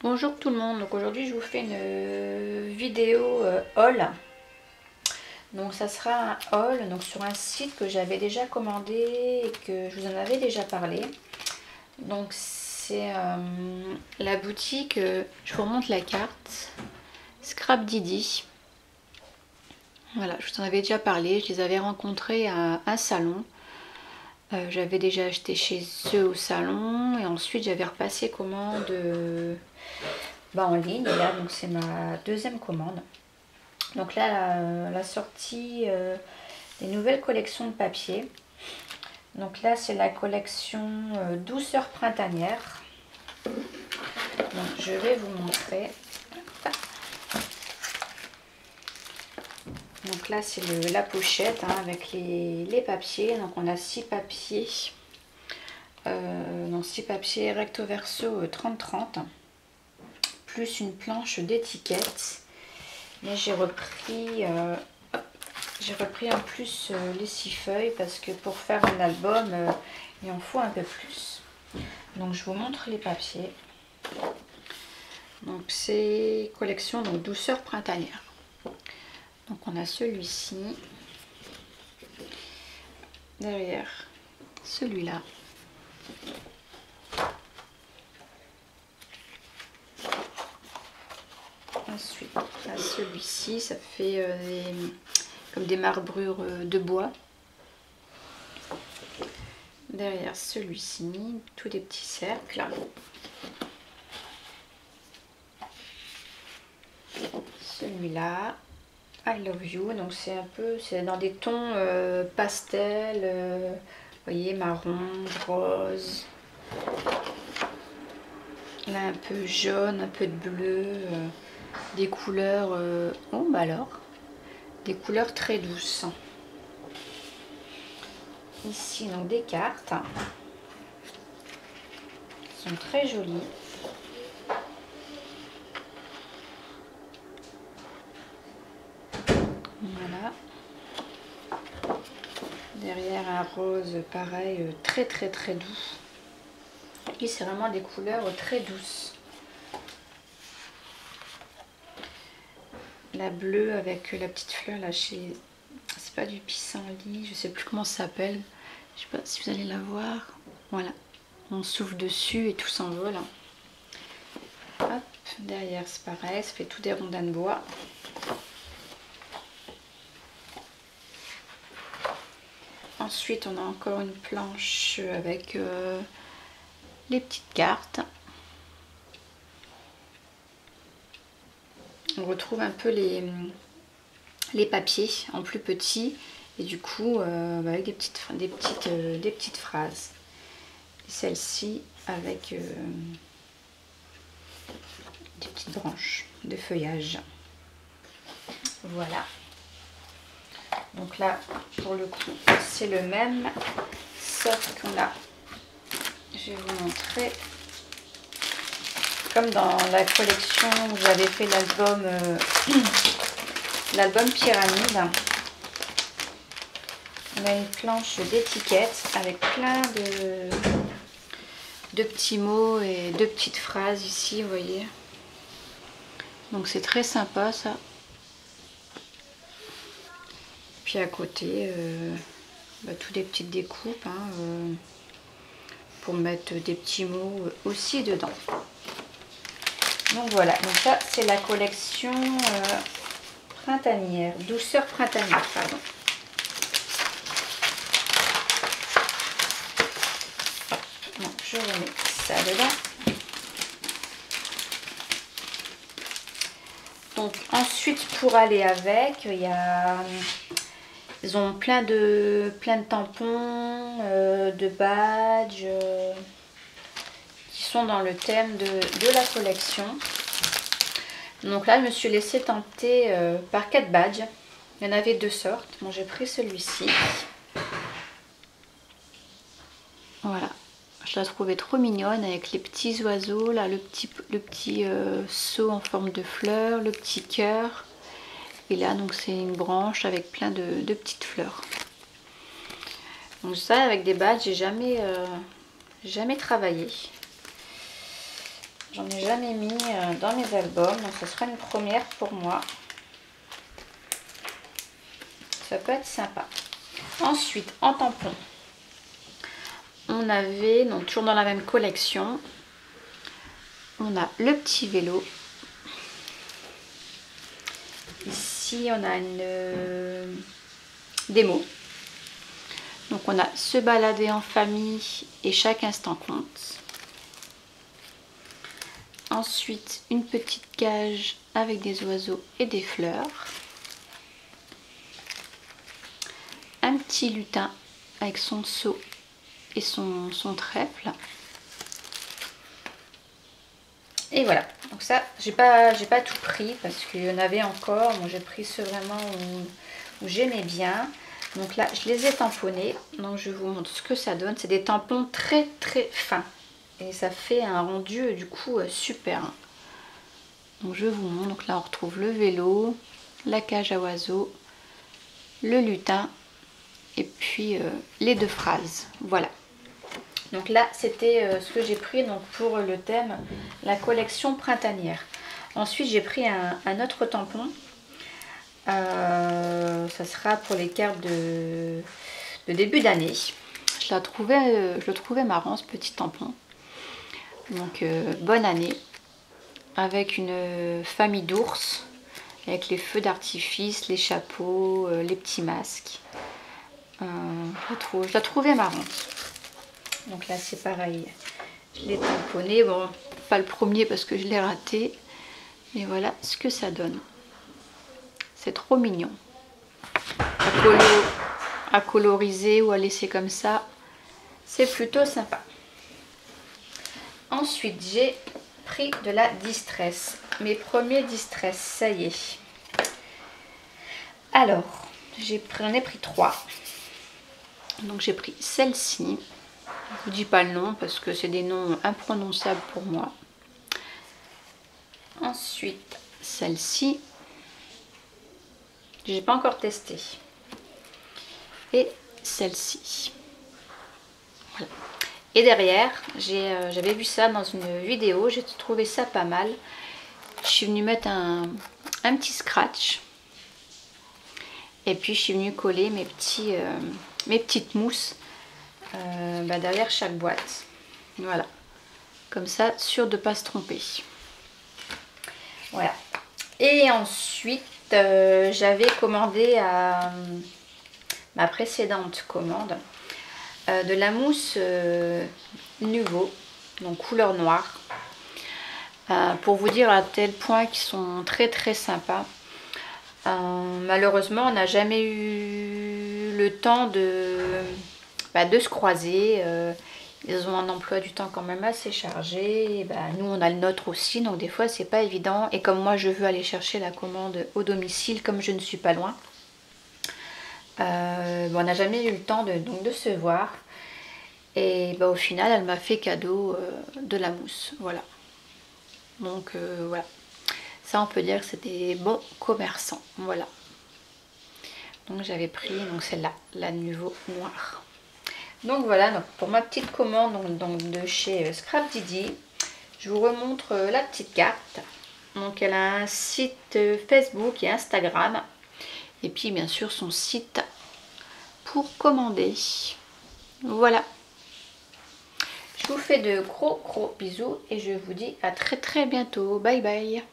Bonjour tout le monde, donc aujourd'hui je vous fais une vidéo haul. Donc ça sera un haul donc sur un site que j'avais déjà commandé et que je vous en avais déjà parlé. Donc c'est la boutique, je vous remonte la carte, Scrap Didi. Voilà, je vous en avais déjà parlé, je les avais rencontrés à un salon. J'avais déjà acheté chez eux au salon et ensuite j'avais repassé commande en ligne. Et là donc c'est ma deuxième commande. Donc là la sortie des nouvelles collections de papier. Donc là c'est la collection douceur printanière. Donc je vais vous montrer. Donc là c'est la pochette avec les papiers. Donc on a 6 papiers. 6 papiers recto verso 30-30. Plus une planche d'étiquette. Mais j'ai repris en plus les 6 feuilles parce que pour faire un album il en faut un peu plus. Donc je vous montre les papiers. Donc c'est collection donc douceur printanière. Donc on a celui-ci. Derrière celui-là. Ensuite là, celui-ci, ça fait comme des marbrures de bois. Derrière celui-ci, tous des petits cercles. Celui-là, I love you. Donc c'est un peu, c'est dans des tons pastel, vous voyez, marron, rose. Là un peu jaune, un peu de bleu, des couleurs, oh bah alors, des couleurs très douces. Ici donc des cartes, elles sont très jolies. Voilà. Derrière un rose pareil, très doux. Et c'est vraiment des couleurs très douces. La bleue avec la petite fleur là chez, c'est pas du pissenlit, je sais plus comment ça s'appelle. Je sais pas si vous allez la voir. Voilà, on souffle dessus et tout s'envole. Hop, derrière c'est pareil, ça fait tout des rondins de bois. Ensuite on a encore une planche avec les petites cartes. On retrouve un peu les papiers en plus petits et du coup avec des petites phrases. Celle-ci avec des petites branches de feuillage. Voilà. Donc là, pour le coup, c'est le même, sauf qu'on a, je vais vous montrer, comme dans la collection où j'avais fait l'album Pyramide, on a une planche d'étiquette avec plein de petits mots et de petites phrases ici, vous voyez. Donc c'est très sympa ça. Puis à côté, toutes des petites découpes pour mettre des petits mots aussi dedans. Donc voilà, donc ça c'est la collection printanière, douceur printanière, pardon. Donc je remets ça dedans. Donc ensuite pour aller avec, il y a, ils ont plein de tampons, de badges qui sont dans le thème de la collection. Donc là je me suis laissée tenter par 4 badges. Il y en avait 2 sortes. Bon, j'ai pris celui-ci. Voilà. Je la trouvais trop mignonne avec les petits oiseaux, là, le petit seau en forme de fleur, le petit cœur. Et là, donc c'est une branche avec plein de petites fleurs. Donc ça, avec des badges, j'ai jamais travaillé. J'en ai jamais mis dans mes albums, donc ce sera une première pour moi. Ça peut être sympa. Ensuite, en tampon, on avait, donc toujours dans la même collection, on a le petit vélo. Ici, on a une démo. Donc, on a se balader en famille et chaque instant compte. Ensuite, une petite cage avec des oiseaux et des fleurs. Un petit lutin avec son seau et son trèfle. Et voilà, donc ça, j'ai pas tout pris parce qu'il y en avait encore. Moi, j'ai pris ceux vraiment où j'aimais bien. Donc là, je les ai tamponnés. Donc je vous montre ce que ça donne. C'est des tampons très très fins. Et ça fait un rendu du coup super. Donc je vous montre. Donc là, on retrouve le vélo, la cage à oiseaux, le lutin et puis les deux phrases. Voilà. Donc là, c'était ce que j'ai pris donc pour le thème, la collection printanière. Ensuite, j'ai pris un autre tampon. Ça sera pour les cartes de début d'année. Je le trouvais marrant, ce petit tampon. Donc, bonne année. Avec une famille d'ours. Avec les feux d'artifice, les chapeaux, les petits masques. Je la trouvais marrante. Donc là c'est pareil, je l'ai tamponné, bon pas le premier parce que je l'ai raté, mais voilà ce que ça donne. C'est trop mignon. À coloriser ou à laisser comme ça, c'est plutôt sympa. Ensuite j'ai pris de la distress, mes premiers distress, ça y est. Alors j'en ai pris 3. Donc j'ai pris celle-ci. Je vous dis pas le nom parce que c'est des noms imprononçables pour moi. Ensuite, celle-ci, j'ai pas encore testé. Et celle-ci. Voilà. Et derrière, j'avais vu ça dans une vidéo, j'ai trouvé ça pas mal. Je suis venue mettre un petit scratch. Et puis je suis venue coller mes petites mousses. Derrière chaque boîte, voilà, comme ça, sûr de ne pas se tromper. Voilà. Et ensuite j'avais commandé à ma précédente commande de la mousse Nuvo, donc couleur noire, pour vous dire à tel point qu'ils sont très très sympas. Malheureusement on n'a jamais eu le temps de se croiser. Ils ont un emploi du temps quand même assez chargé. Et nous on a le nôtre aussi, donc des fois c'est pas évident. Et comme moi je veux aller chercher la commande au domicile, comme je ne suis pas loin, on n'a jamais eu le temps de se voir. Et au final elle m'a fait cadeau de la mousse. Voilà. Donc voilà. Ça on peut dire que c'est des bons commerçants. Voilà. Donc j'avais pris celle-là, la Nuvo noire. Donc voilà, donc pour ma petite commande donc de chez Scrap Didi, je vous remontre la petite carte. Donc elle a un site Facebook et Instagram. Et puis bien sûr son site pour commander. Voilà. Je vous fais de gros bisous et je vous dis à très bientôt. Bye bye.